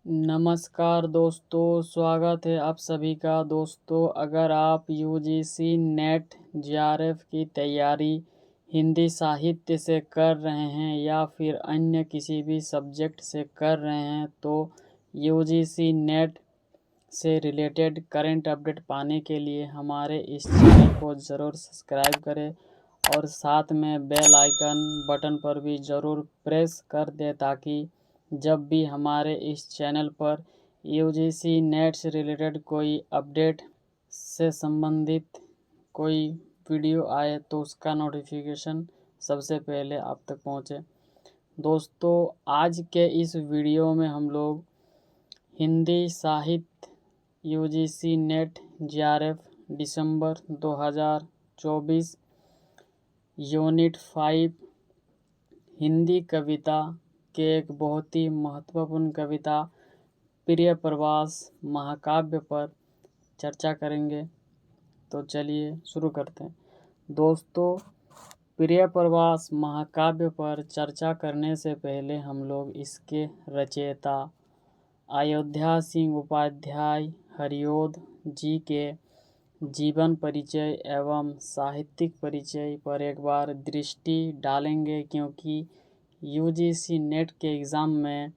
नमस्कार दोस्तों, स्वागत है आप सभी का। दोस्तों, अगर आप यूजीसी नेट जेआरएफ की तैयारी हिंदी साहित्य से कर रहे हैं या फिर अन्य किसी भी सब्जेक्ट से कर रहे हैं तो यूजीसी नेट से रिलेटेड करंट अपडेट पाने के लिए हमारे इस चैनल को ज़रूर सब्सक्राइब करें और साथ में बेल आइकन बटन पर भी ज़रूर प्रेस कर दें ताकि जब भी हमारे इस चैनल पर यूजीसी नेट से रिलेटेड कोई अपडेट से संबंधित कोई वीडियो आए तो उसका नोटिफिकेशन सबसे पहले आप तक पहुंचे। दोस्तों, आज के इस वीडियो में हम लोग हिंदी साहित्य यूजीसी नेट जेआरएफ दिसंबर 2024 यूनिट 5 हिंदी कविता के एक बहुत ही महत्वपूर्ण कविता प्रिय प्रवास महाकाव्य पर चर्चा करेंगे। तो चलिए शुरू करते हैं। दोस्तों, प्रिय प्रवास महाकाव्य पर चर्चा करने से पहले हम लोग इसके रचयिता अयोध्या सिंह उपाध्याय हरिओद जी के जीवन परिचय एवं साहित्यिक परिचय पर एक बार दृष्टि डालेंगे, क्योंकि यूजीसी नेट के एग्ज़ाम में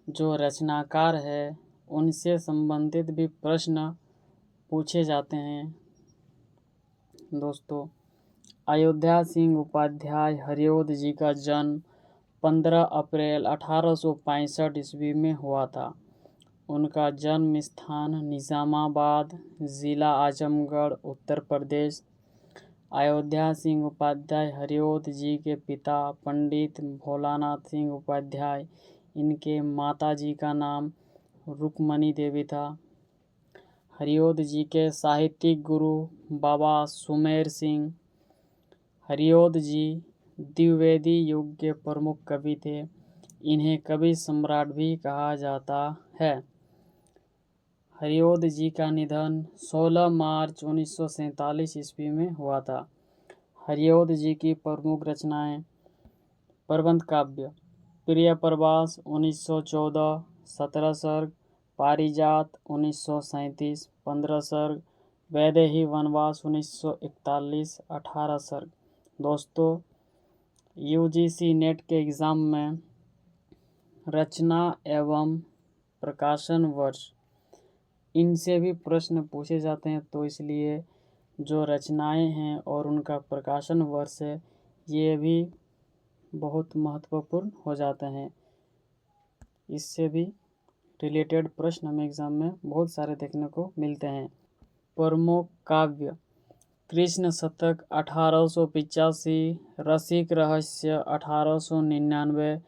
जो रचनाकार है उनसे संबंधित भी प्रश्न पूछे जाते हैं। दोस्तों, अयोध्या सिंह उपाध्याय हरिओद जी का जन्म 15 अप्रैल 1865 ईस्वी में हुआ था। उनका जन्म स्थान निज़ामाबाद, ज़िला आजमगढ़, उत्तर प्रदेश। अयोध्या सिंह उपाध्याय हरिओद जी के पिता पंडित भोलानाथ सिंह उपाध्याय, इनके माता जी का नाम रुक्मणी देवी था। हरिओद जी के साहित्यिक गुरु बाबा सुमेर सिंह। हरिओद जी द्विवेदी युग के प्रमुख कवि थे। इन्हें कवि सम्राट भी कहा जाता है। हरिओद जी का निधन 16 मार्च 1947 ईस्वी में हुआ था। हरिओद जी की प्रमुख रचनाएं: प्रबंध काव्य प्रिय प्रवास 1914 17 सर्ग, पारिजात 1937 15 सर्ग, वैदेही वनवास 1941 18 सर्ग। दोस्तों, यूजीसी नेट के एग्ज़ाम में रचना एवं प्रकाशन वर्ष इनसे भी प्रश्न पूछे जाते हैं, तो इसलिए जो रचनाएं हैं और उनका प्रकाशन वर्ष है ये भी बहुत महत्वपूर्ण हो जाते हैं। इससे भी रिलेटेड प्रश्न हमें एग्ज़ाम में बहुत सारे देखने को मिलते हैं। प्रमुख काव्य: कृष्ण शतक 1885, रसिक रहस्य 1899,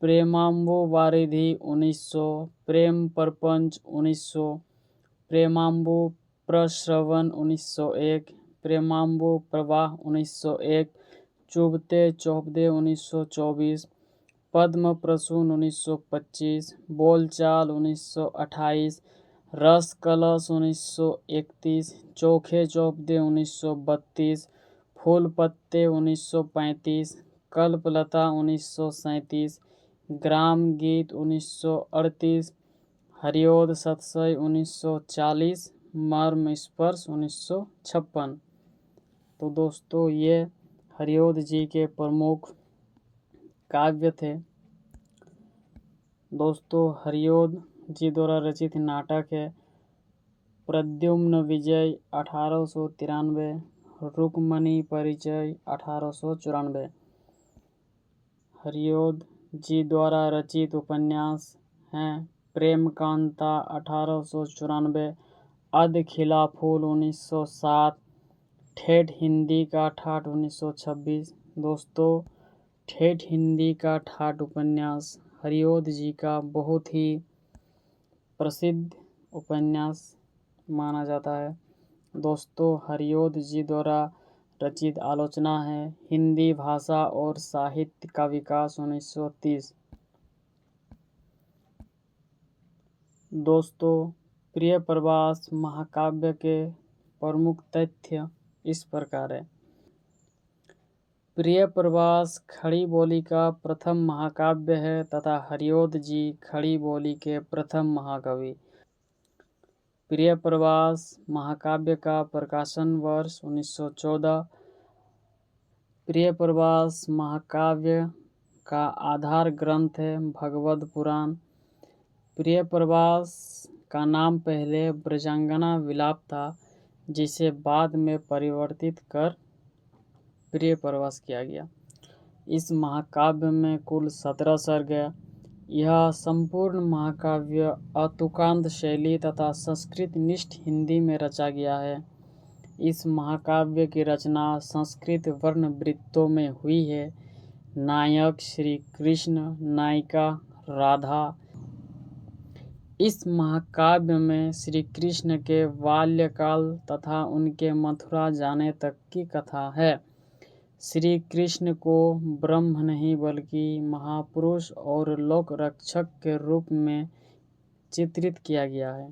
प्रेमाम्बु वारिधि 1900, प्रेम प्रपंच 1900, प्रेमाम्बु प्रश्रवण 1901, प्रेमाम्बु प्रवाह 1901, चुभते चौपदे 1924, पद्म प्रसून 1925, बोलचाल 1928, रस कलश 1931, चोखे चौपदे 1932, फूल पत्ते 1935, कल्पलता 1937, ग्राम गीत 1938, हरिओद सतसई 1940, मर्म स्पर्श 1956। तो दोस्तों, ये हरिओद जी के प्रमुख काव्य थे। दोस्तों, हरिओद जी द्वारा रचित नाटक है प्रद्युम्न विजय 1893, रुक्मणी परिचय 1894। हरिओद जी द्वारा रचित उपन्यास हैं प्रेम कांता 1894, अध खिला फूल 1907, ठेठ हिंदी का ठाठ 1926। दोस्तों, ठेठ हिंदी का ठाठ उपन्यास हरिओद जी का बहुत ही प्रसिद्ध उपन्यास माना जाता है। दोस्तों, हरिओद जी द्वारा रचित आलोचना है हिंदी भाषा और साहित्य का विकास 1930। दोस्तों, प्रिय प्रवास महाकाव्य के प्रमुख तथ्य इस प्रकार है। प्रिय प्रवास खड़ी बोली का प्रथम महाकाव्य है तथा हरिओद जी खड़ी बोली के प्रथम महाकवि। प्रिय प्रवास महाकाव्य का प्रकाशन वर्ष 1914। प्रिय प्रवास महाकाव्य का आधार ग्रंथ है भगवद पुराण। प्रिय प्रवास का नाम पहले ब्रजांगना विलाप था, जिसे बाद में परिवर्तित कर प्रिय प्रवास किया गया। इस महाकाव्य में कुल 17 सर्ग है। यह संपूर्ण महाकाव्य अतुकांत शैली तथा संस्कृत निष्ठ हिंदी में रचा गया है। इस महाकाव्य की रचना संस्कृत वर्ण वृत्तों में हुई है। नायक श्री कृष्ण, नायिका राधा। इस महाकाव्य में श्री कृष्ण के बाल्यकाल तथा उनके मथुरा जाने तक की कथा है। श्री कृष्ण को ब्रह्म नहीं बल्कि महापुरुष और लोक रक्षक के रूप में चित्रित किया गया है।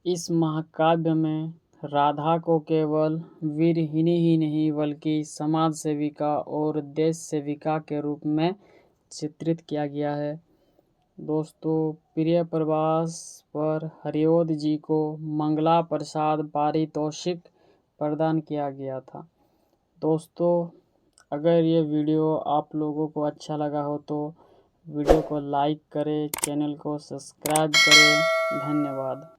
इस महाकाव्य में राधा को केवल वीरहिनी ही नहीं बल्कि समाज सेविका और देश सेविका के रूप में चित्रित किया गया है। दोस्तों, प्रिय प्रवास पर हरिओद जी को मंगला प्रसाद पारितोषिक प्रदान किया गया था। दोस्तों, अगर ये वीडियो आप लोगों को अच्छा लगा हो तो वीडियो को लाइक करें, चैनल को सब्सक्राइब करें। धन्यवाद।